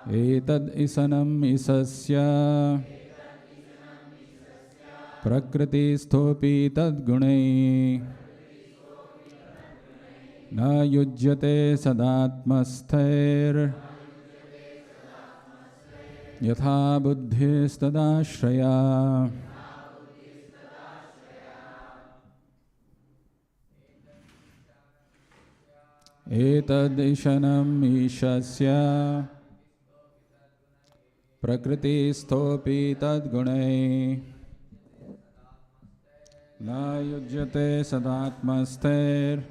Etad isanam isasya prakriti sthopi tad gunai na yujyate sadatmasthair yatha buddhis tadashraya. Etad ishanam ishasya prakriti sthopi tad gunai na yujyate sadatmasthair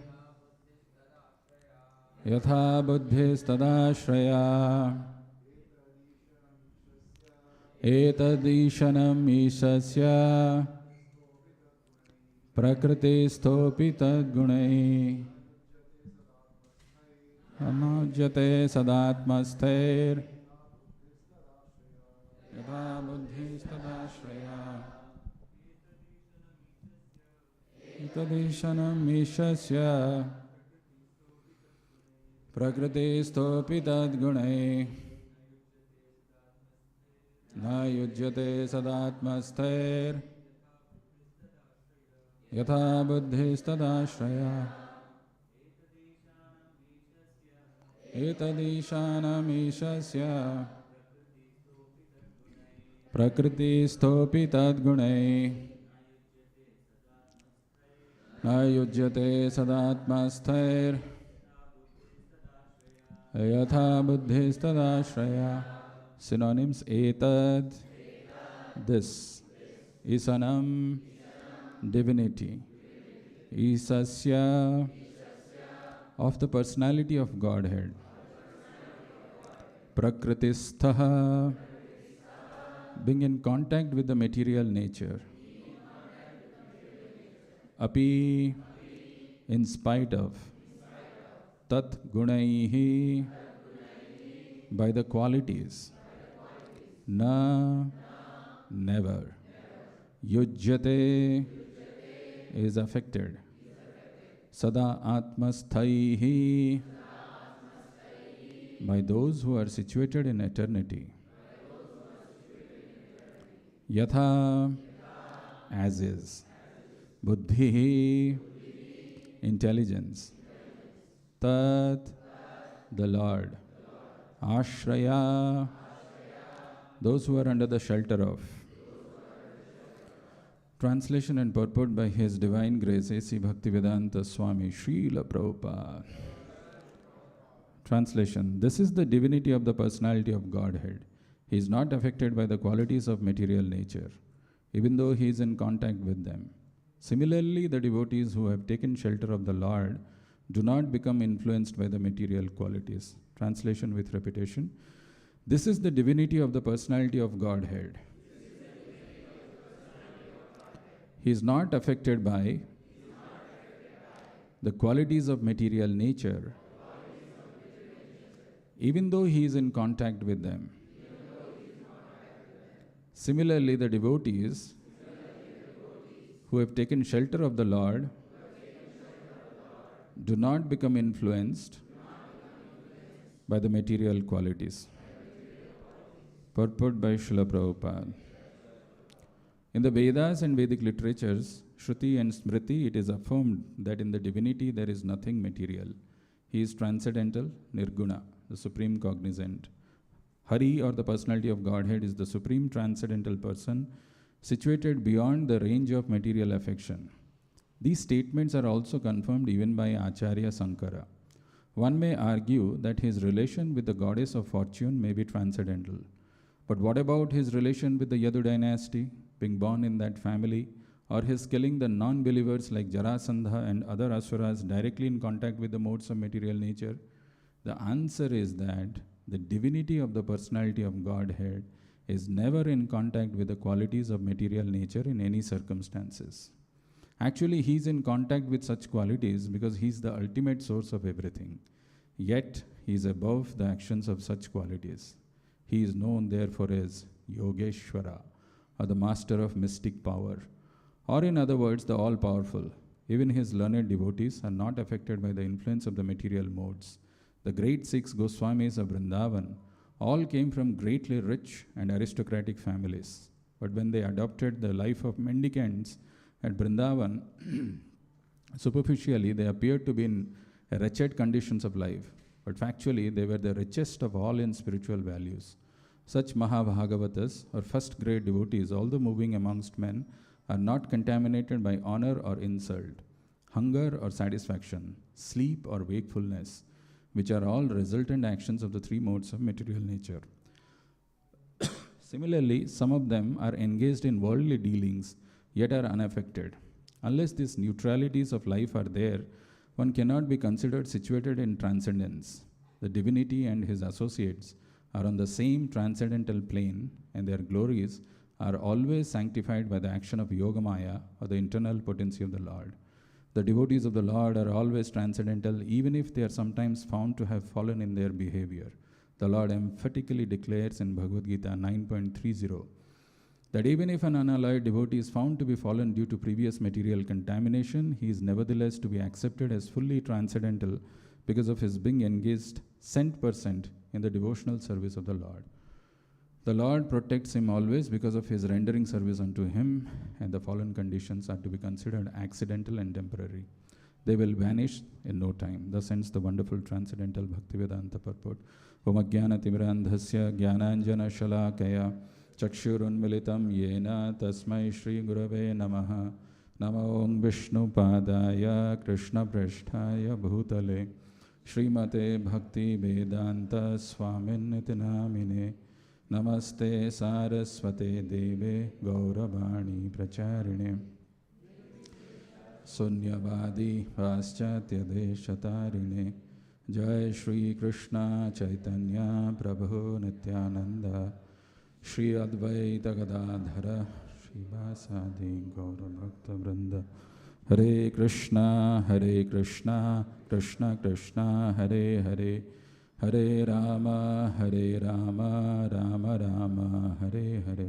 yatha buddhis tadashraya. Etadishanam ishasya prakriti sthopi tad gunai anujyate sadatmasthair yatha buddhis tadashraya. Etadishanam ishasya prakriti sthopi tad gunai na yujyate sadatmasthair yatha buddhis tadashraya. Etadishanam ishasya prakriti sthopi tad gunai na yujyate sadatmasthair yatha buddhis tadashraya. Synonyms: etad, this; isanam, divinity; isasya, of the personality of Godhead; prakritisthaha, being in contact with the material nature; api, in spite of; tat gunaihi, by the qualities; na, never; yujyate, is affected; sada atmasthaihi, by those who are situated in eternity; yatha, as is; buddhihi, intelligence; tat, the Lord; ashraya, those who are under the shelter of. Translation and purport by His Divine Grace A.C. Bhaktivedanta Swami Srila Prabhupada. Translation: This is the divinity of the personality of Godhead. He is not affected by the qualities of material nature, even though he is in contact with them. Similarly, the devotees who have taken shelter of the Lord do not become influenced by the material qualities. Translation with repetition. This is the divinity of the personality of Godhead. He is not affected by the qualities of material nature, even though he is in contact with them. Similarly, the devotees who have taken shelter of the Lord do not become influenced by the material qualities. Purport by Srila Prabhupada. In the Vedas and Vedic literatures, Shruti and Smriti, it is affirmed that in the divinity there is nothing material. He is transcendental, nirguna, the supreme cognizant. Hari, or the personality of Godhead, is the supreme transcendental person situated beyond the range of material affection. These statements are also confirmed even by Acharya Sankara. One may argue that his relation with the goddess of fortune may be transcendental. But what about his relation with the Yadu dynasty, being born in that family, or his killing the non-believers like Jarasandha and other asuras directly in contact with the modes of material nature? The answer is that the divinity of the personality of Godhead is never in contact with the qualities of material nature in any circumstances. Actually, he is in contact with such qualities because he is the ultimate source of everything. Yet, he is above the actions of such qualities. He is known therefore as Yogeshwara, or the master of mystic power, or in other words, the all-powerful. Even his learned devotees are not affected by the influence of the material modes. The great six Goswamis of Vrindavan, All came from greatly rich and aristocratic families. But when they adopted the life of mendicants at Vrindavan, superficially they appeared to be in wretched conditions of life, but factually they were the richest of all in spiritual values. Such Mahabhagavatas, or first grade devotees, although moving amongst men, are not contaminated by honor or insult, hunger or satisfaction, sleep or wakefulness, which are all resultant actions of the three modes of material nature. Similarly, some of them are engaged in worldly dealings, yet are unaffected. Unless these neutralities of life are there, one cannot be considered situated in transcendence. The divinity and his associates are on the same transcendental plane, and their glories are always sanctified by the action of Yogamaya, or the internal potency of the Lord. The devotees of the Lord are always transcendental, even if they are sometimes found to have fallen in their behavior. The Lord emphatically declares in Bhagavad Gita 9.30 that even if an unalloyed devotee is found to be fallen due to previous material contamination, he is nevertheless to be accepted as fully transcendental because of his being engaged 100% in the devotional service of the Lord. The Lord protects him always because of his rendering service unto him, and the fallen conditions are to be considered accidental and temporary. They will vanish in no time. Thus ends the wonderful transcendental Bhaktivedanta purport. Om Ajnana Timirandhasya Jnananjana Shalakaya Chakshurunmilitam Yena Tasmai Shri Gurave Namaha Namo Om Vishnu Padaya Krishna Prasthaya Bhutale Srimate Bhakti Vedanta Swaminiti Namine Namaste Saraswate Deve Gauravani Pracharine Sunyavadi Paschatya Deshatarine Jai Shri Krishna Chaitanya Prabhu Nityananda Shri Advaita Gadadhara Shri Vasadi Gaura Bhakta Vrinda Hare Krishna Krishna Krishna Hare Hare Hare Rama Rama Rama Hare Hare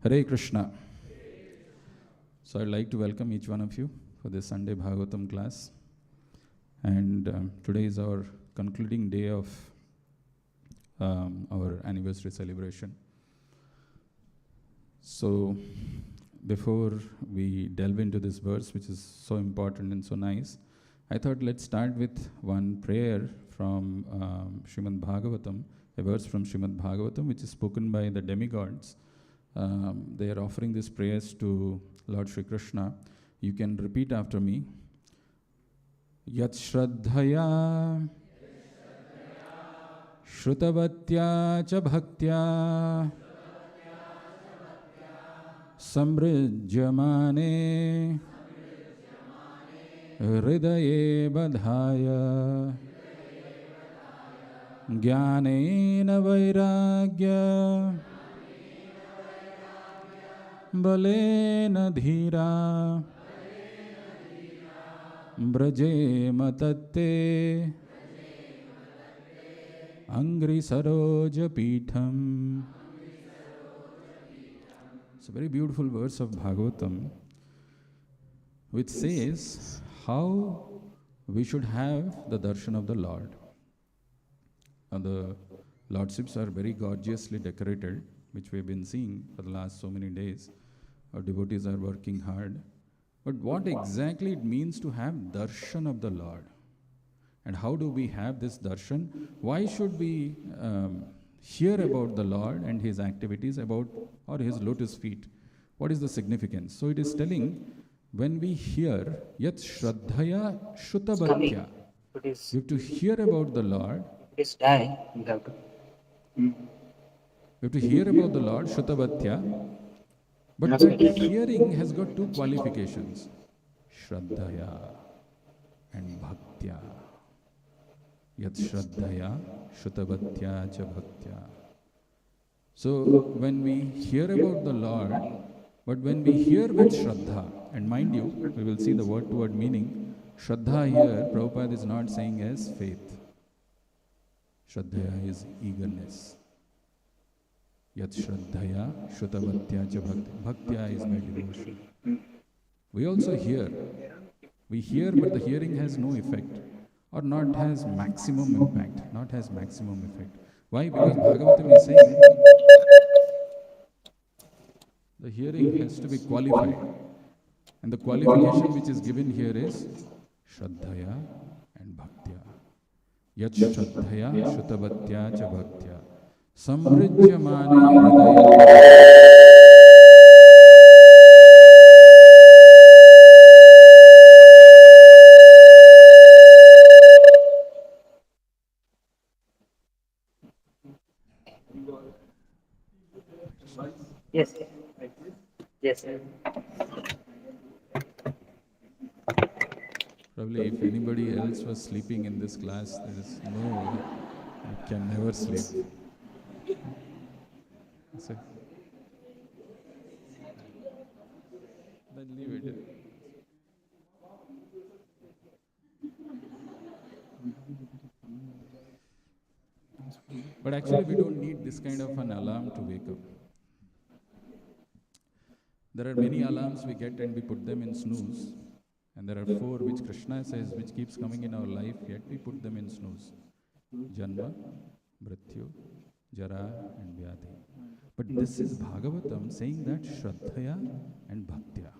Hare Krishna. So I'd like to welcome each one of you for this Sunday Bhagavatam class. And today is our concluding day of our anniversary celebration. So before we delve into this verse, which is so important and so nice, I thought let's start with one prayer from Srimad Bhagavatam, a verse from Srimad Bhagavatam, which is spoken by the demigods. They are offering these prayers to Lord Shri Krishna. You can repeat after me. Yat Shraddhaya Shrutavatya Cha Bhaktya Samrijyamane Hridaye Badhaya Jnanena Vairagya Balena Dhira Braje Matatte Angri Saroja Pitham. It's a very beautiful verse of Bhagavatam, which says how we should have the darshan of the Lord. And the Lordships are very gorgeously decorated, which we have been seeing for the last so many days. Our devotees are working hard. But what exactly it means to have darshan of the Lord? And how do we have this darshan? Why should we hear about the Lord and his activities or his lotus feet? What is the significance? So it is telling, when we hear Yat Shraddhaya Shutavatya, you have to hear about the Lord. Please die. You have to. You have to hear about the Lord, Shutavatya. But that hearing has got two qualifications, Shraddhaya and Bhaktya. Yat Shraddhaya Shutavatya Cha Bhaktya. So when we hear about the Lord, but when we hear with Shraddha, and mind you, we will see the word-to-word meaning. Shraddha here, Prabhupada is not saying as faith. Shraddhaya is eagerness. Yat Shraddhaya Shutavatya Cha Bhaktya. Bhaktya is my devotion. We also hear. We hear, but the hearing has no effect. or not has maximum impact, not has maximum effect. Why? Because Bhagavatam is saying the hearing has to be qualified. And the qualification which is given here is Shraddhaya and Bhaktya. Yat Shraddhaya Shutavatya cha Bhaktya. Samrijyamane Hridaya. Yes. Yes, sir. Probably if anybody else was sleeping in this class, there is no, you can never sleep. So, then leave it. But actually we don't need this kind of an alarm to wake up. There are many alarms we get and we put them in snooze. And there are 4 which Krishna says, which keeps coming in our life, yet we put them in snooze. Janma, Mrityu, Jara and Vyadhi. But this is Bhagavatam saying that Shraddhaya and Bhaktya.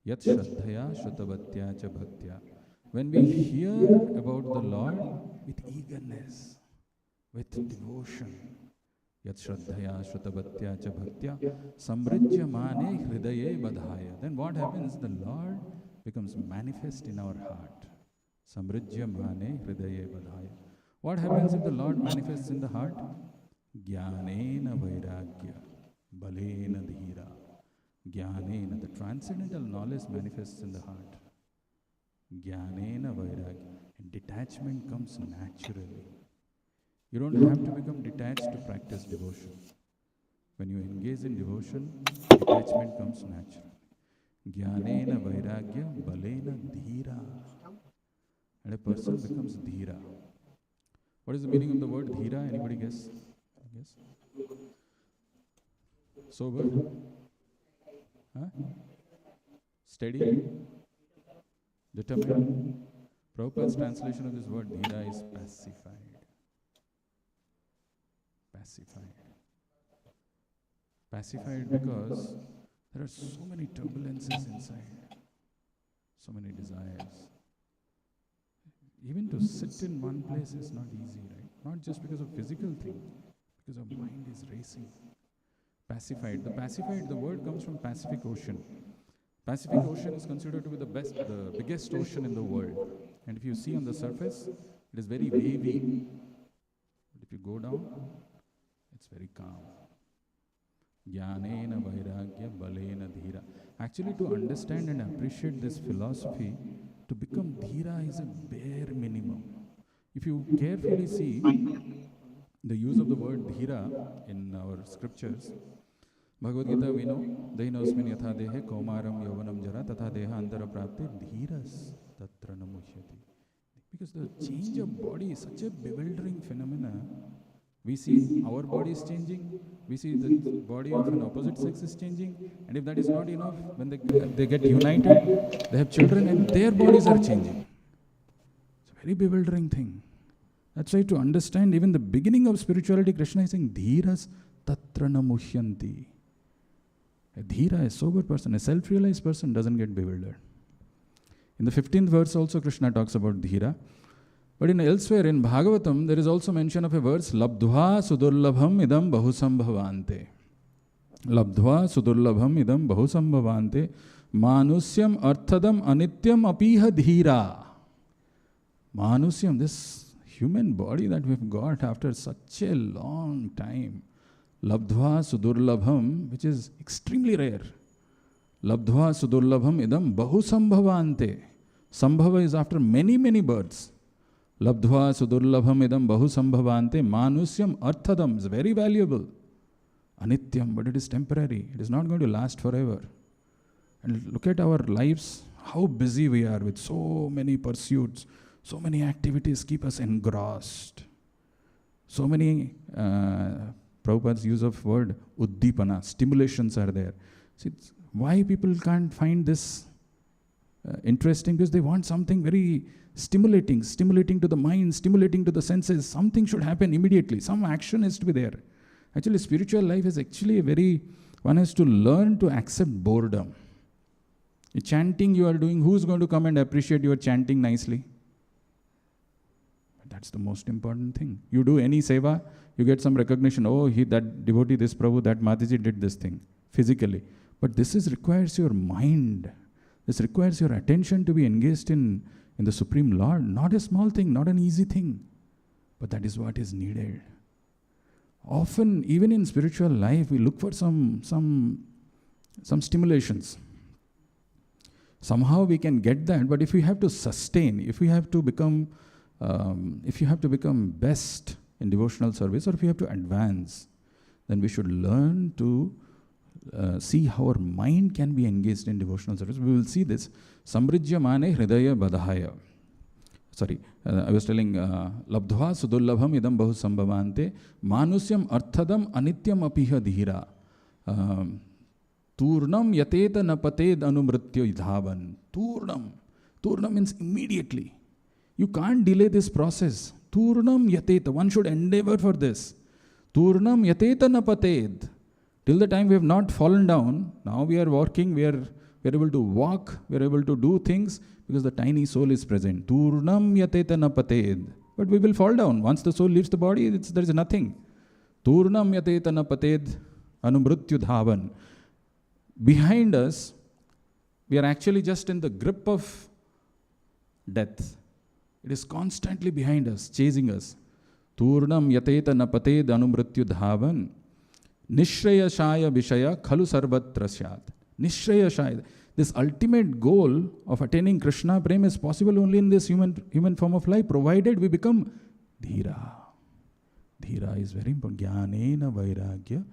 Yat Shraddhaya Shutavatya cha Bhaktya. When we hear about the Lord with eagerness, with devotion, Yat Shraddhaya Shutavatya cha Bhaktya, Samrijyamane Hridaye Badhaya. Then what happens? The Lord becomes manifest in our heart. Samrijyamane Hridaye Badhaya. What happens if the Lord manifests in the heart? Jnanena Vairagya, Balena Dhira. Jnanena, the transcendental knowledge manifests in the heart. Jnanena Vairagya. And detachment comes naturally. You don't have to become detached to practice devotion. When you engage in devotion, detachment comes naturally. Jnanena Vairagya, Balena Dhira. And a person becomes Dhira. What is the meaning of the word Dhira? Anybody guess? Yes? Sober? Huh? Steady? Determined? Prabhupada's translation of this word Dhira is pacified. Pacified. Pacified because there are so many turbulences inside, so many desires. Even to sit in one place is not easy, right? Not just because of physical thing, because our mind is racing. Pacified. The word comes from Pacific Ocean. Pacific Ocean is considered to be the biggest ocean in the world. And if you see on the surface, it is very wavy. But if you go down, it's very calm. Jnanena Vairagya Balena Dhira. Actually, to understand and appreciate this philosophy, to become Dhira is a bare minimum. If you carefully see the use of the word Dhira in our scriptures, Bhagavad Gita we know, Dainosmin yatha dehe kaumaram yauvanam jara tatha deha antara prapte dhiras tatra namushyati. Because the change of body is such a bewildering phenomena. We see our body is changing, we see the body of an opposite sex is changing, and if that is not enough, when they get united, they have children and their bodies are changing. It's a very bewildering thing. That's why to understand even the beginning of spirituality, Krishna is saying, Dhiras tatra namuhyanti. A dhira, a sober person, a self-realized person doesn't get bewildered. In the 15th verse also Krishna talks about dhira. But elsewhere in Bhagavatam, there is also mention of a verse, Labdhva sudurlabham idam bahusambhavante. Labdhva sudurlabham idam bahusambhavante. Manusyam arthadam anityam apiha dhira. Manusyam, this human body that we've got after such a long time. Labdhva sudurlabham, which is extremely rare. Labdhva sudurlabham idam bahusambhavante. Sambhava is after many, many births. Labdhva sudurlabham idam bahusambhavante. Manusyam arthadam is very valuable. Anityam, but it is temporary. It is not going to last forever. And look at our lives, how busy we are with so many pursuits, so many activities keep us engrossed. So many Prabhupada's use of word uddipana, stimulations are there. See, why people can't find this interesting? Because they want something very stimulating to the mind, stimulating to the senses. Something should happen immediately. Some action has to be there. Actually, spiritual life is actually one has to learn to accept boredom. The chanting you are doing, who's going to come and appreciate your chanting nicely? That's the most important thing. You do any seva, you get some recognition. Oh, that devotee, this Prabhu, that Mataji did this thing physically. But this requires your mind. This requires your attention to be engaged in the Supreme Lord. Not a small thing, not an easy thing. But that is what is needed. Often, even in spiritual life, we look for some stimulations. Somehow we can get that, but if we have to sustain, if you have to become best in devotional service, or if you have to advance, then we should learn to see how our mind can be engaged in devotional service. We will see this. Samrijya mane hridaya badhaya. I was telling, labdhva sudullabham idam bahu sambhavante manusyam arthadam anityam apiha dhira. Turnam yateta napated anumrityo idhavan. Turnam means immediately. You can't delay this process. Turnam yateta. One should endeavor for this. Turnam yateta napated. Till the time we have not fallen down, now we are walking, we are able to walk, we are able to do things because the tiny soul is present. Turnam yateta napated. But we will fall down. Once the soul leaves the body, there is nothing. Turnam yateta napated anumrityo dhavan. Behind us, we are actually just in the grip of death. It is constantly behind us, chasing us. Turnam yateta napated anumrityu dhavan. Nishraya shaya vishaya khalu sarvatra syat. Nishraya shaya. This ultimate goal of attaining Krishna Prem is possible only in this human form of life, provided we become dhira. Dhira is very important. Jnanena vairagya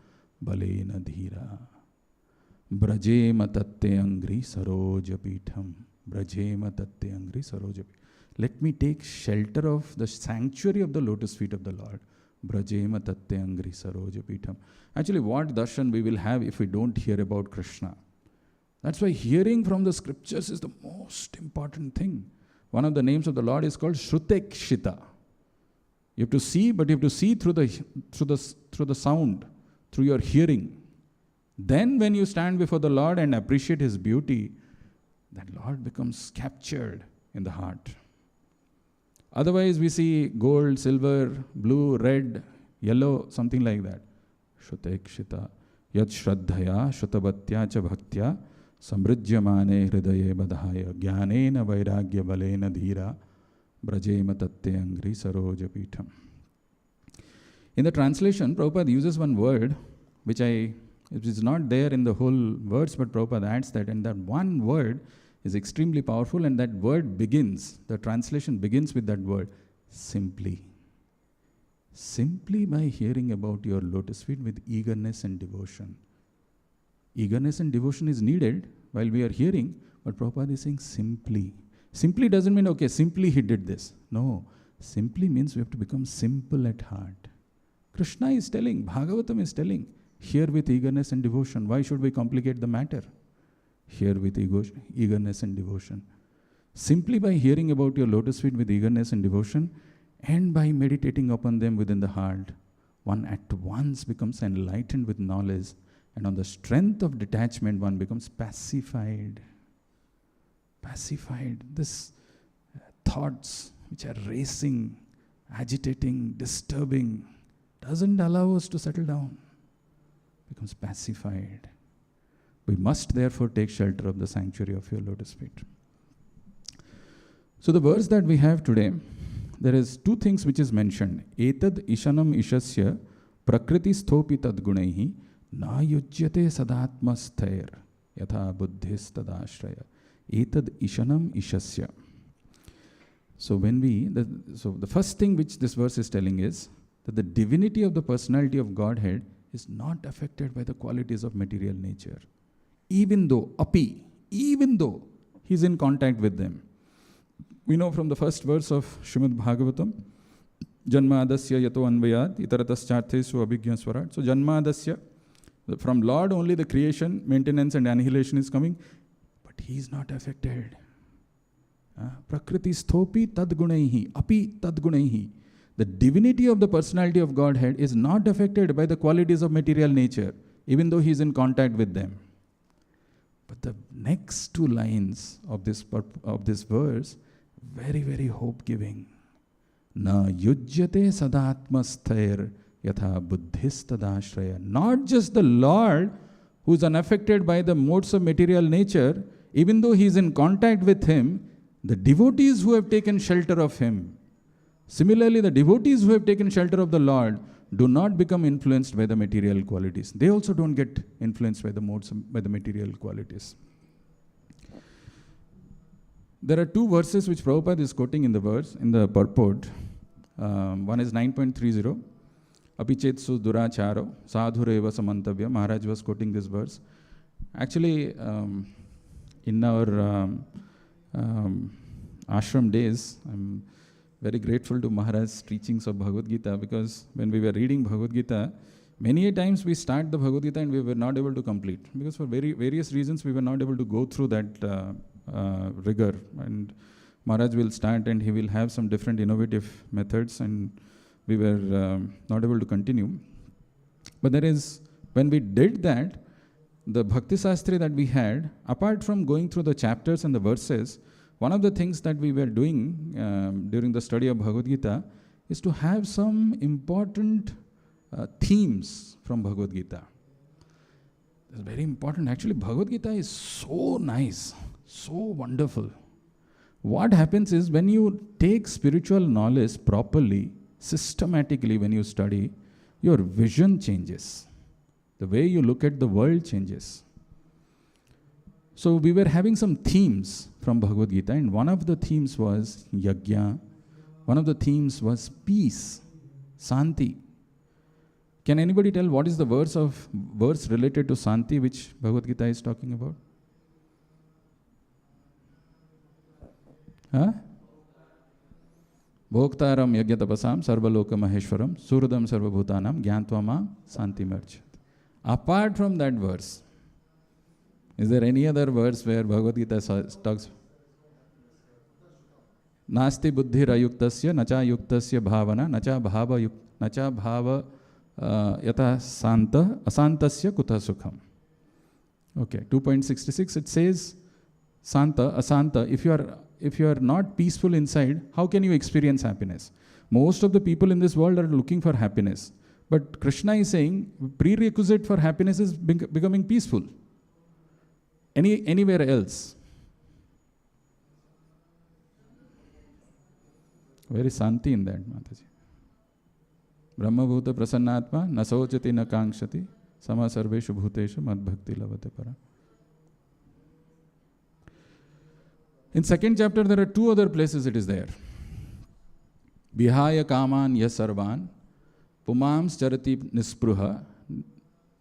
balena dhira. Brajema tatte angri saroja pitham. Brajema tatte angri saroja pitham. Let me take shelter of the sanctuary of the lotus feet of the Lord. Brajema tatte angri saroja pitham. Actually, what darshan we will have if we don't hear about Krishna? That's why hearing from the scriptures is the most important thing. One of the names of the Lord is called Shrutekshita. You have to see, but you have to see through the sound, through your hearing. Then when you stand before the Lord and appreciate His beauty, that Lord becomes captured in the heart. Otherwise we see gold, silver, blue, red, yellow, something like that. Shrutekshita. Yat shraddhaya shrutavatya cha bhaktya samrijyamane hridaye badhaya jnanena vairagya balena dhira brajema tatte angri saroja pitham. In the translation, Prabhupada uses one word which is not there in the whole words, but Prabhupada adds that, and that one word is extremely powerful, and that word begins, the translation begins with that word, simply. Simply by hearing about your lotus feet with eagerness and devotion. Eagerness and devotion is needed while we are hearing, but Prabhupada is saying simply. Simply doesn't mean, okay, simply he did this. No, simply means we have to become simple at heart. Krishna is telling, Bhagavatam is telling, hear with eagerness and devotion. Why should we complicate the matter? Hear with eagerness and devotion. Simply by hearing about your lotus feet with eagerness and devotion, and by meditating upon them within the heart, one at once becomes enlightened with knowledge, and on the strength of detachment, one becomes pacified. Pacified. This thoughts which are racing, agitating, disturbing, doesn't allow us to settle down. Becomes pacified. We must therefore take shelter of the sanctuary of your lotus feet. So the verse that we have today, there is two things which is mentioned. Etad ishanam ishasya prakriti sthopi tad gunaihi na yujyate sadatma sthair yatha buddhis tadashraya. Etad ishanam ishasya. So the first thing which this verse is telling is that the divinity of the personality of Godhead is not affected by the qualities of material nature. Even though he's in contact with them. We know from the first verse of Srimad Bhagavatam, Janmadasya yato anvayat itarataschathesu abhigya swarat. So Janmadasya, from Lord only the creation, maintenance and annihilation is coming, but he is not affected. Prakriti sthopi tadgunaihi, api tadgunaihi. The divinity of the personality of Godhead is not affected by the qualities of material nature, even though he is in contact with them. But the next two lines of this verse, very, very hope-giving. Na yujyate sadatmasthair yatha buddhistadashraya. Not just the Lord who is unaffected by the modes of material nature, even though he is in contact with him, the devotees who have taken shelter of him. Similarly, the devotees who have taken shelter of the Lord do not become influenced by the material qualities. They also don't get influenced by the modes, by the material qualities. There are two verses which Prabhupada is quoting in the purport. One is 9.30. Apichetsu duracharo sadhureva samantavya. Maharaj was quoting this verse. Actually, in our ashram days, I'm very grateful to Maharaj's teachings of Bhagavad Gita, because when we were reading Bhagavad Gita, many a times we start the Bhagavad Gita and we were not able to complete, because for various reasons we were not able to go through that rigor. And Maharaj will start and he will have some different innovative methods, and we were not able to continue. But when we did that, the Bhakti Sastri that we had, apart from going through the chapters and the verses, one of the things that we were doing during the study of Bhagavad Gita is to have some important themes from Bhagavad Gita. It's very important. Actually, Bhagavad Gita is so nice, so wonderful. What happens is, when you take spiritual knowledge properly, systematically, when you study, your vision changes. The way you look at the world changes. So we were having some themes from Bhagavad Gita, and one of the themes was yajna. One of the themes was peace, santi. Can anybody tell what is the verse related to santi which Bhagavad Gita is talking about? Huh? Bhoktaram yajnatapasam sarvaloka maheshwaram suradam sarvabhutanam gyantvama santi marchat. Apart from that verse, is there any other verse where Bhagavad Gita talks? Nasti buddhir ayuktasya nacha yuktasya bhavana nacha bhava yata santa asantasya kuta sukham. Okay, 2.66, it says santa, asanta. If you are not peaceful inside, how can you experience happiness? Most of the people in this world are looking for happiness. But Krishna is saying prerequisite for happiness is becoming peaceful. Anywhere else? Where is Santi in that, Mataji? Brahma bhuta prasannatma na sochati na kankshati sama sarveshu bhuteshu madbhakti lavate para. In second chapter, there are two other places it is there. Vihaya kaman yasarvan pumams charati nispruha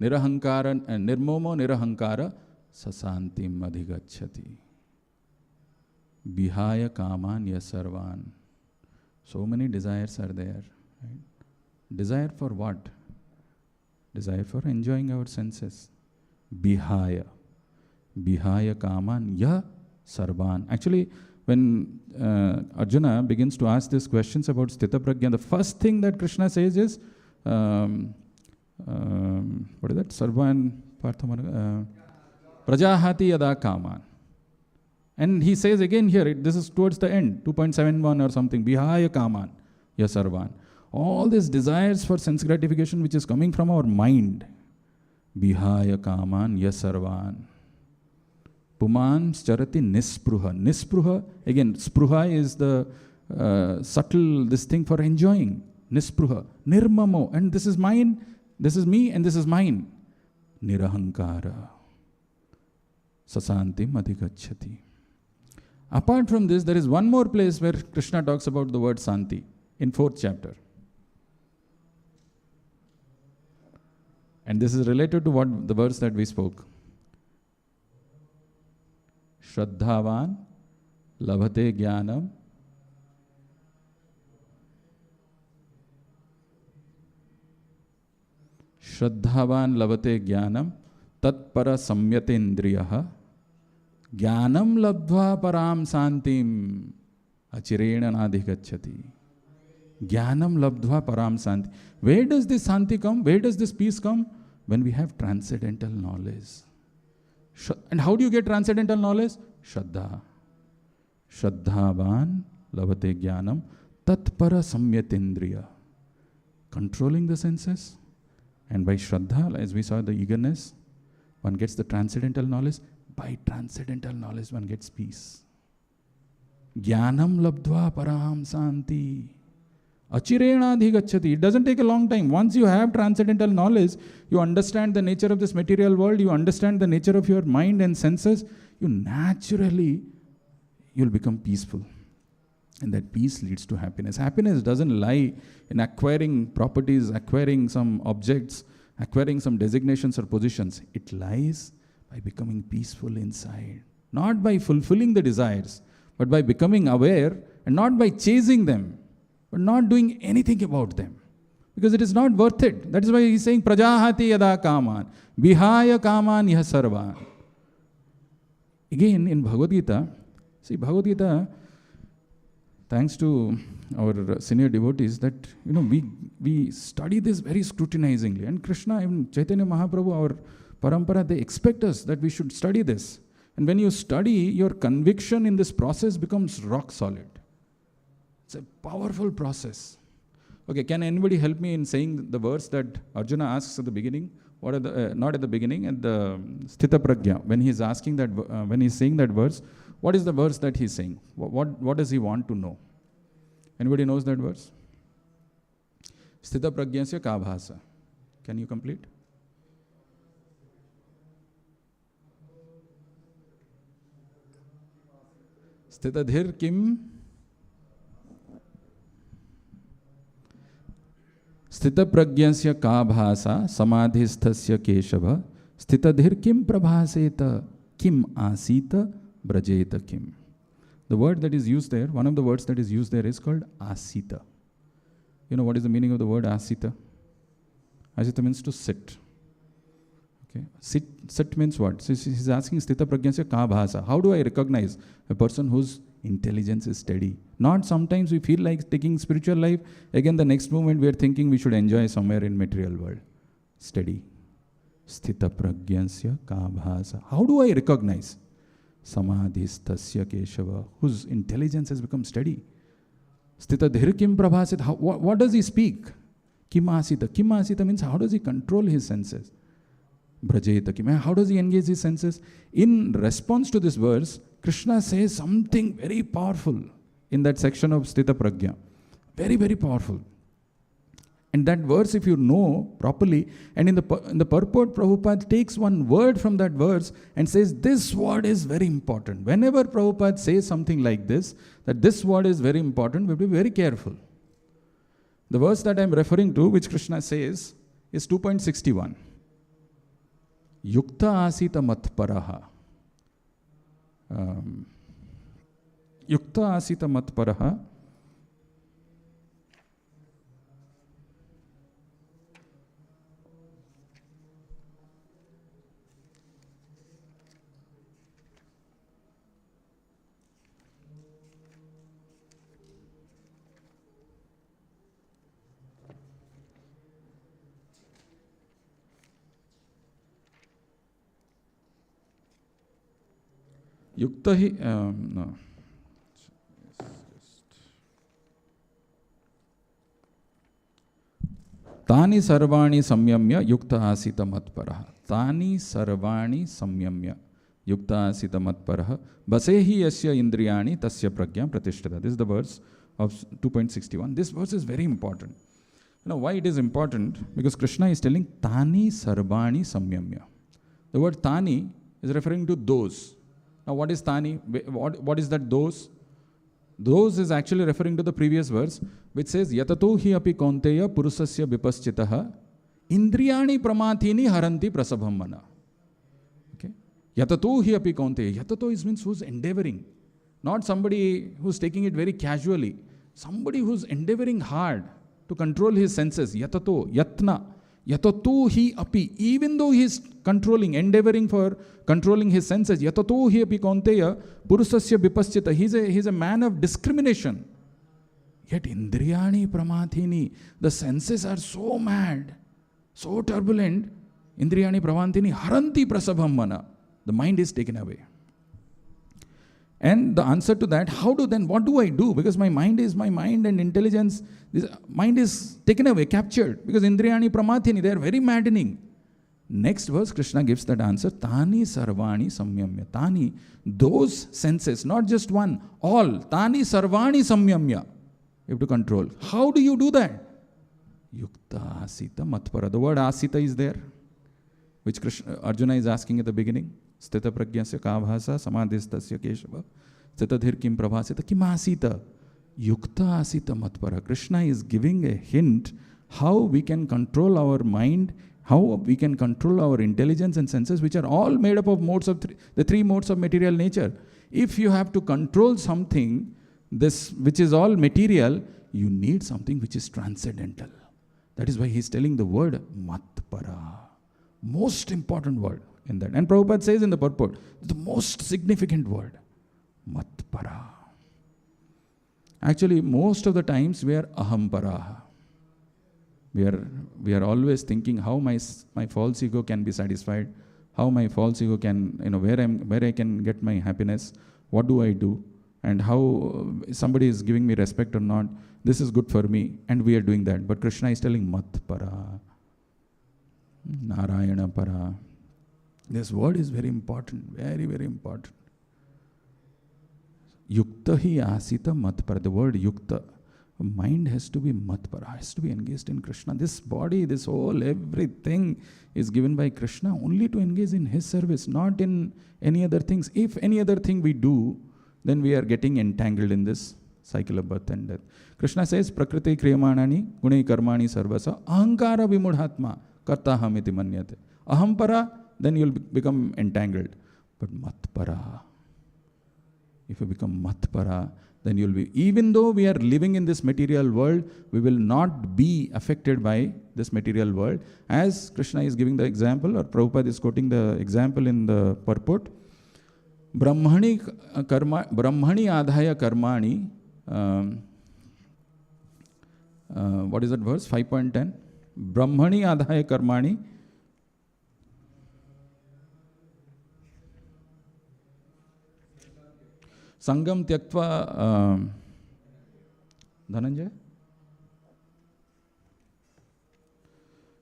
nirahankara nirmomo nirahankara sasantim adhigacchati. Vihaya kaman yasarvan. So many desires are there. Right? Desire for what? Desire for enjoying our senses. Vihaya. Vihaya kaman ya sarvan. Actually, when Arjuna begins to ask these questions about Sthita Prajna, the first thing that Krishna says is, what is that? Sarvan Prajahati yada kaman. And he says again here, this is towards the end, 2.71 or something, Vihaya kaman ya sarvan. All these desires for sense gratification which is coming from our mind. Vihaya kaman ya sarvan. Puman charati nispruha. Nispruha, again, spruha is the subtle, this thing for enjoying. Nispruha. Nirmamo. And this is mine, this is me, and this is mine. Nirahankara. Sasantim adhigacchati. Apart from this, there is one more place where Krishna talks about the word Santi, in 4th chapter. And this is related to what the verse that we spoke. Shraddhavan labhate jnanam Shraddhavan labhate jnanam tatpara samyatendriyaha Jnanam labdhva param santim achirena nadhigacchati. Jnanam labdhva param santi. Where does this santi come? Where does this peace come? When we have transcendental knowledge. And how do you get transcendental knowledge? Shraddha. Shraddhavan lavate jnanam tatpara samyatindriya. Controlling the senses. And by Shraddha, as we saw the eagerness, one gets the transcendental knowledge. By transcendental knowledge, one gets peace. Jnanam labdhva param santi. Achirena adhigacchati. It doesn't take a long time. Once you have transcendental knowledge, you understand the nature of this material world, you understand the nature of your mind and senses, you'll become peaceful. And that peace leads to happiness. Happiness doesn't lie in acquiring properties, acquiring some objects, acquiring some designations or positions. It lies by becoming peaceful inside. Not by fulfilling the desires, but by becoming aware, and not by chasing them, but not doing anything about them. Because it is not worth it. That is why he is saying, Prajahati yada kaman, vihaya kaman yah sarvan. Again, in Bhagavad Gita, see, Bhagavad Gita, thanks to our senior devotees, that we study this very scrutinizingly. And Krishna, even Chaitanya Mahaprabhu, our parampara, they expect us that we should study this. And when you study, your conviction in this process becomes rock solid. It's a powerful process. Okay, can anybody help me in saying the verse that Arjuna asks at the beginning? What are the not at the beginning, at the Sthita Prajna, when he is asking that, when he is saying that verse, what is the verse that he is saying? What does he want to know? Anybody knows that verse? Sthita Prajnasya ka bhasa. Can you complete? Sthitadhir kim? Sthita Prajnasya ka bhasa samadhisthasya keshava sthitadhir kim prabhaseta kim asita brajeta kim. The word that is used there, one of the words that is used there is called asita. You know what is the meaning of the word asita? Asita means to sit. Okay, sit means what? So he's asking Sthita Prajnasya ka bhasa. How do I recognize a person whose intelligence is steady? Not sometimes we feel like taking spiritual life, again the next moment we are thinking we should enjoy somewhere in material world. Steady. Sthita Prajnasya ka bhasa. How do I recognize? Samadhisthasya keshava, whose intelligence has become steady. Sthita dhir kim prabhasit. What does he speak? Kim asita. Kim asita means how does he control his senses? Brajeta kim. How does he engage his senses? In response to this verse, Krishna says something very powerful in that section of Sthita Prajna. Very, very powerful. And that verse, if you know properly, and in the purport, Prabhupada takes one word from that verse and says, this word is very important. Whenever Prabhupada says something like this, that this word is very important, we will be very careful. The verse that I am referring to, which Krishna says, is 2.61. Yukta asita matparaha. Yukta asita matparaha. Yukta hi, no. Tani sarvani samyamya yukta asita matparaha. Tani sarvani samyamya yukta asita matparaha. Basehi yasya indriyani tasya pragya pratishtata. This is the verse of 2.61. This verse is very important. You know why it is important? Because Krishna is telling Tani sarvani samyamya. The word Tani is referring to those. Now what is Tani? What is that those? Those is actually referring to the previous verse, which says, Yatato hi api konteya purusasya vipaschitaha indriyani pramathini haranti prasabham mana. Okay? Yatato hi api konteya. Yatato means who's endeavoring. Not somebody who's taking it very casually. Somebody who's endeavoring hard to control his senses. Yatato, yatna. Yatato hi api. Even though he is controlling, endeavoring for controlling his senses. Yatato hi api kaunteya purusasya vipaschita. He's a man of discrimination. Yet indriyani pramathini, the senses are so mad, so turbulent. Indriyani pravanthini haranti prasabham mana. The mind is taken away. And the answer to that, what do I do? Because my mind and intelligence, this mind is taken away, captured. Because indriyani pramathini, they are very maddening. Next verse, Krishna gives that answer. Tani sarvani samyamya. Tani, those senses, not just one, all. Tani sarvani samyamya. You have to control. How do you do that? Yukta asita matpara. The word asita is there, which Arjuna is asking at the beginning. Sthita pragyasya kavhasa samadhistasya keshava sthitadhir kim prabhasita kim asita yukta asita matpara. Krishna is giving a hint how we can control our mind, how we can control our intelligence and senses, which are all made up of the three modes of material nature. If you have to control something, this which is all material, you need something which is transcendental. That is why he is telling the word matpara. Most important word in that. And Prabhupada says in the purport, the most significant word, matpara. Actually, most of the times we are ahampara. We are always thinking how my false ego can be satisfied, how my false ego can, where I can get my happiness, what do I do, and how somebody is giving me respect or not. This is good for me, and we are doing that. But Krishna is telling matpara, Narayana para. This word is very important, very, very important. Yukta hi asita matpara. The word yukta. Mind has to be matpara, has to be engaged in Krishna. This body, this whole, everything is given by Krishna only to engage in his service, not in any other things. If any other thing we do, then we are getting entangled in this cycle of birth and death. Krishna says, Prakriti kriyamanani guni karmani sarvasa ahankara vimudhatma kartaham iti manyate. Ahampara, then you'll become entangled. But matpara, if you become matpara, then you'll be, even though we are living in this material world, we will not be affected by this material world. As Krishna is giving the example, or Prabhupada is quoting the example in the purport, Brahmani adhaya karmani, what is that verse? 5.10. Brahmani adhaya karmani, Sangam tyaktva Dhananjay?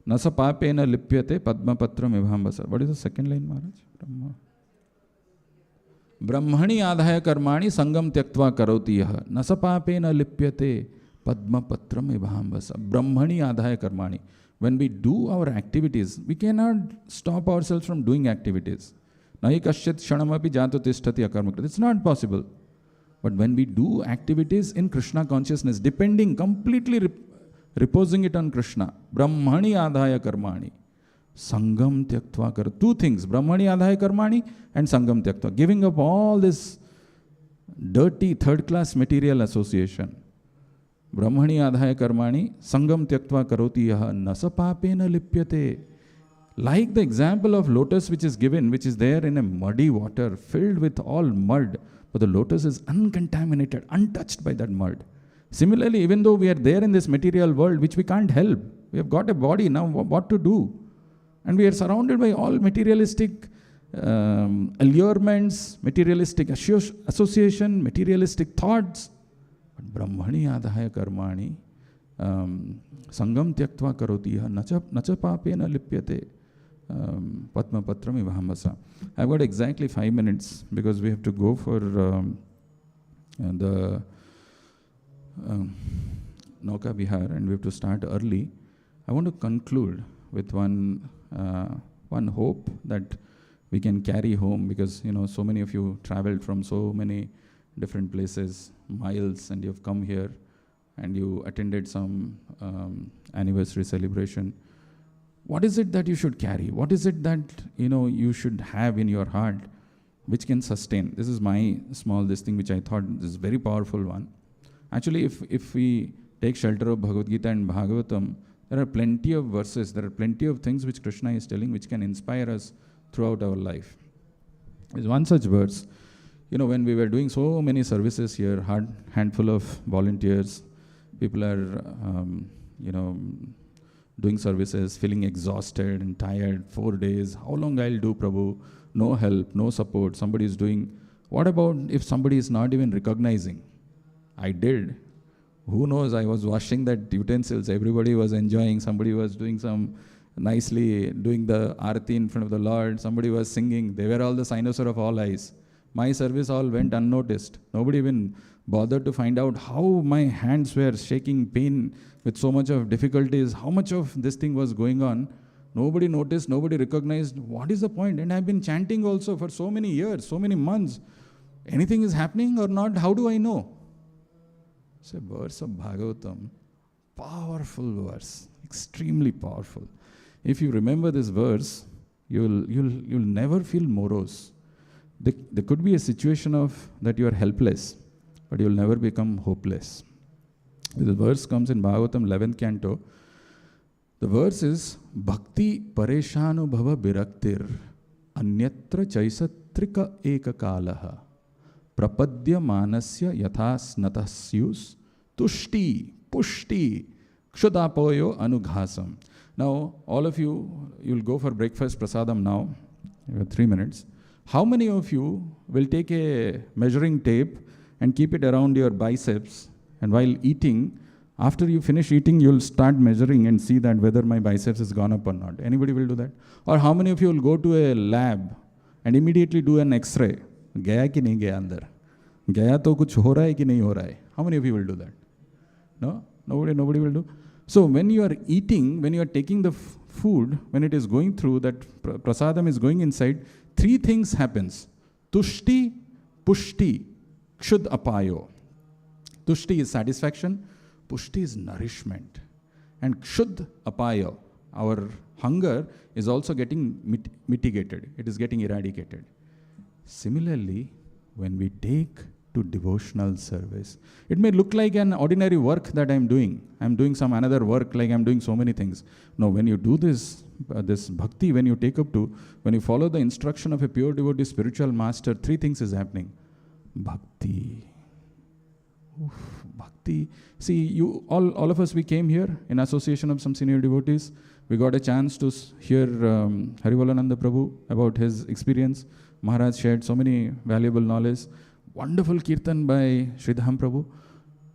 Nasa papena lipyate padma patram ibhambasa. What is the second line, Maharaj? Brahmani adhaya karmani sangam tyaktva karoti yaha. Nasa papena lipyate padma patram ibhambasa. Brahmani adhaya karmani. When we do our activities, we cannot stop ourselves from doing activities. Nahi kasyat shanamapi jato tishtati akarmakrit. It's not possible. But when we do activities in Krishna consciousness, depending, completely reposing it on Krishna, Brahmani adhaya karmani, Sangam tyaktva kar. Two things, Brahmani adhaya karmani and Sangam tyaktva. Giving up all this dirty third-class material association. Brahmani adhaya karmani, Sangam tyaktva karoti yaha nasa papena lipyate. Like the example of lotus which is given, which is there in a muddy water, filled with all mud, but the lotus is uncontaminated, untouched by that mud. Similarly, even though we are there in this material world, which we can't help, we have got a body, now what to do? And we are surrounded by all materialistic allurements, materialistic association, materialistic thoughts. But Brahmani adhaya karmani, Sangam tyaktva karoti nacha papena lipyate. Padma Patram Ivahambasa. I've got exactly 5 minutes because we have to go for the Nauka Vihar and we have to start early. I want to conclude with one hope that we can carry home, because so many of you traveled from so many different places, miles, and you've come here and you attended some anniversary celebration. What is it that you should carry? What is it that you should have in your heart which can sustain? This is my small thing which I thought is a very powerful one. Actually, if we take shelter of Bhagavad Gita and Bhagavatam, There are plenty of verses, there are plenty of things which Krishna is telling which can inspire us throughout our life. There's one such verse. When we were doing so many services here, handful of volunteers, people are, doing services, feeling exhausted and tired, 4 days. How long I'll do, Prabhu? No help, no support. Somebody is doing. What about if somebody is not even recognizing? I did. Who knows? I was washing that utensils. Everybody was enjoying. Somebody was doing nicely doing the arati in front of the Lord. Somebody was singing. They were all the cynosure of all eyes. My service all went unnoticed. Nobody even bothered to find out how my hands were shaking, pain with so much of difficulties, how much of this thing was going on. Nobody noticed, nobody recognized. What is the point? And I've been chanting also for so many years, so many months. Anything is happening or not? How do I know? It's a verse of Bhagavatam. Powerful verse. Extremely powerful. If you remember this verse, you'll never feel morose. There could be a situation of that you are helpless, but you'll never become hopeless. The verse comes in Bhagavatam 11th canto. The verse is Bhakti Pareshanubhava Biraktir Anyatra Chaisatrika Ekakalaha Prapadya Manasya Yathasnatasyus Tushti Pushti Kshudapoyo Anughasam. Now, all of you'll go for breakfast prasadam now. You have 3 minutes. How many of you will take a measuring tape and keep it around your biceps, and while eating, after you finish eating, you'll start measuring and see that whether my biceps has gone up or not? Anybody will do that? Or how many of you will go to a lab and immediately do an X-ray? Gaya ki nahi gaya andar? Gaya to kuch ho raha hai ki nahi ho raha hai? How many of you will do that? No? Nobody will do? So when you are eating, when you are taking the food, when it is going through, that prasadam is going inside, 3 things happens. Tushti, pushti, kshud apayo. Tushti is satisfaction, pushti is nourishment. And kshud apayo, our hunger is also getting mitigated. It is getting eradicated. Similarly, when we take to devotional service, it may look like an ordinary work that I'm doing. I'm doing some another work, like I'm doing so many things. No, when you do this bhakti, when you take up to, when you follow the instruction of a pure devotee spiritual master, 3 things is happening. Bhakti. Bhakti. See, you all of us, we came here in association of some senior devotees. We got a chance to hear Harivalananda Prabhu about his experience. Maharaj shared so many valuable knowledge. Wonderful kirtan by Sridham Prabhu.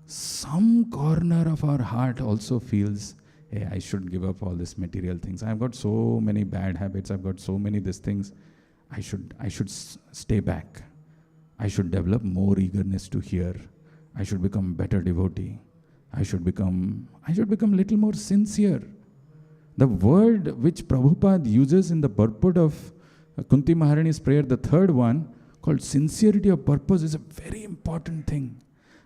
Some corner of our heart also feels, hey, I should give up all these material things. I've got so many bad habits. I've got so many these things. I should stay back. I should develop more eagerness to hear. I should become better devotee. I should become little more sincere. The word which Prabhupada uses in the purport of Kunti Maharani's prayer, the third one, called sincerity of purpose, is a very important thing.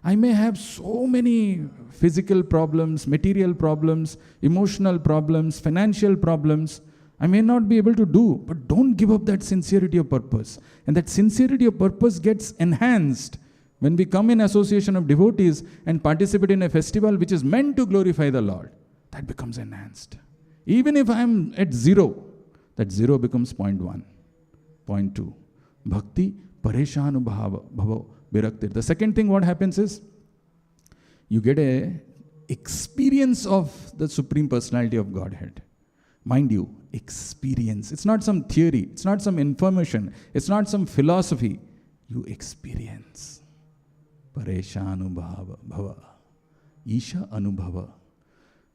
I may have so many physical problems, material problems, emotional problems, financial problems. I may not be able to do, but don't give up that sincerity of purpose. And that sincerity of purpose gets enhanced when we come in association of devotees and participate in a festival which is meant to glorify the Lord. That becomes enhanced. Even if I am at 0, that 0 becomes 0.1, 0.2. Bhakti Pareshanubhava Biraktir. The second thing what happens is, you get a experience of the Supreme Personality of Godhead. Mind you, experience. It's not some theory. It's not some information. It's not some philosophy. You experience. Pareshanubhava Bhava. Isha Anubhava.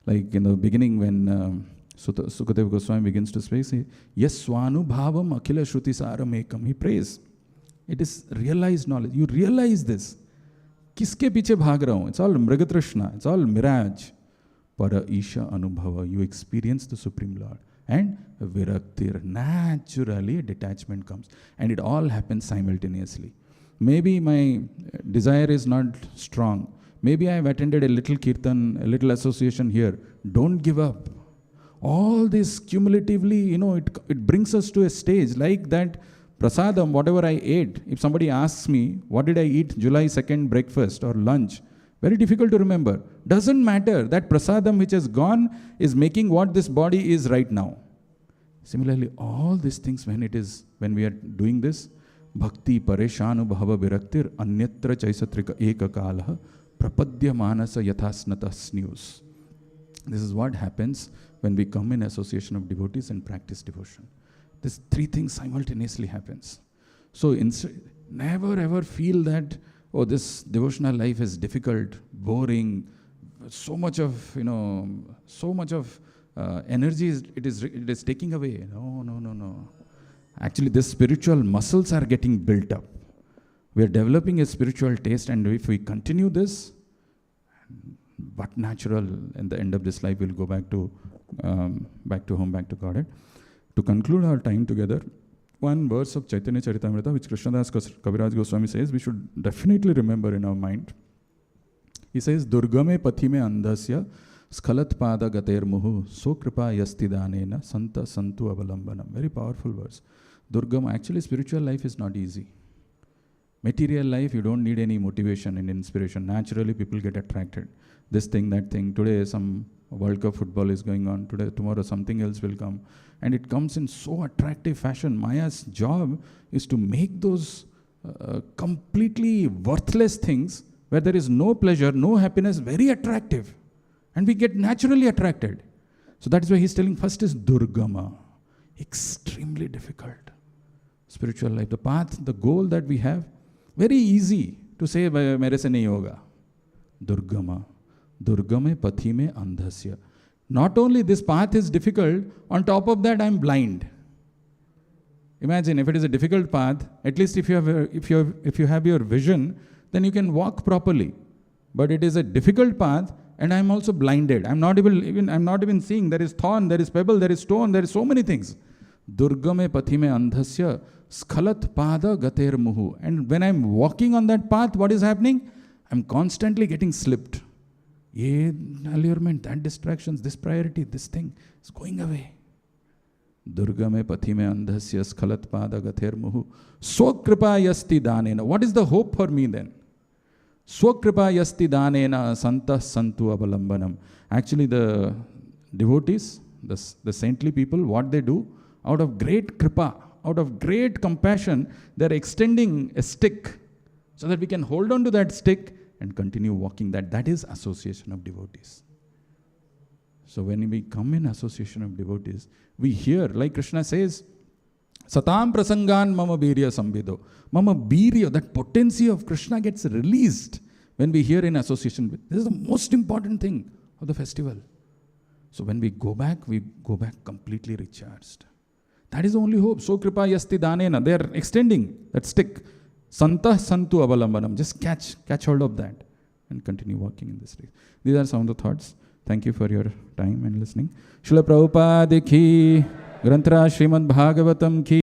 Like in the beginning when Sukadeva Goswami begins to speak, Yes Swanubhavam Akhila Shruti Saram Ekam. He prays. It is realized knowledge. You realize this. Kiske piche bhag raha hu? It's all Mrigatrishna. It's all mirage. Para Isha Anubhava. You experience the Supreme Lord. And Viraktir. Naturally a detachment comes. And it all happens simultaneously. Maybe my desire is not strong. Maybe I have attended a little kirtan, a little association here. Don't give up. All this cumulatively, it brings us to a stage like that. Prasadam, whatever I ate, if somebody asks me, what did I eat July 2nd breakfast or lunch? Very difficult to remember. Doesn't matter. That prasadam which has gone is making what this body is right now. Similarly, all these things when we are doing this, bhakti pareshanu bhava viraktir anyatra chaisatrika ekakalaha prapadya manasa yathasnata snus. This is what happens when we come in association of devotees and practice devotion. These three things simultaneously happens. So never ever feel that, oh, this devotional life is difficult, boring, so much of energy it is taking away. No. Actually, the spiritual muscles are getting built up. We are developing a spiritual taste, and if we continue this, but natural, in the end of this life, we'll go back to home, back to Godhead. To conclude our time together, one verse of Chaitanya Charitamrita, which Krishnadas Kaviraj Goswami says, we should definitely remember in our mind. He says, Durgame pathime andhasya skhalat pada gater muhu so kripa yasti danena santa santu avalambanam. Very powerful verse. Durgama, actually spiritual life is not easy. Material life, you don't need any motivation and inspiration. Naturally, people get attracted. This thing, that thing. Today, some World Cup football is going on. Tomorrow, something else will come. And it comes in so attractive fashion. Maya's job is to make those completely worthless things, where there is no pleasure, no happiness, very attractive. And we get naturally attracted. So that is why he's telling first is Durgama. Extremely difficult. Spiritual life. The path, the goal that we have, very easy to say, mere se nahi hoga. Durgama. Durgame pathime andhasya. Not only this path is difficult, on top of that I am blind. Imagine if it is a difficult path, at least if you have your vision, then you can walk properly. But it is a difficult path, and I am also blinded. I'm not even seeing. There is thorn, there is pebble, there is stone, there is so many things. Durgame pathime andhasya skhalat pada gater muhu. And when I'm walking on that path, what is happening? I'm constantly getting slipped. Ye allurement, that distractions, this priority, this thing is going away. Durgame pathime andhasya skhalat pada gater muhu swakripa yasti danena. What is the hope for me then? Swakripa yasti danena santa santu avalambanam. Actually, the devotees, the saintly people, what they do, out of great kripa, out of great compassion, they're extending a stick so that we can hold on to that stick and continue walking. That is association of devotees. So when we come in association of devotees, we hear, like Krishna says, Satam prasangan mama birya samvido. Mama birya, that potency of Krishna gets released when we hear in association with. This is the most important thing of the festival. So when we go back completely recharged. That is the only hope. So kripa yasti danena. They are extending that stick. Santa santu avalambanam. Just catch hold of that and continue walking in this way. These are some of the thoughts. Thank you for your time and listening. Srila Prabhupada ki, Granthra Srimad Bhagavatam ki.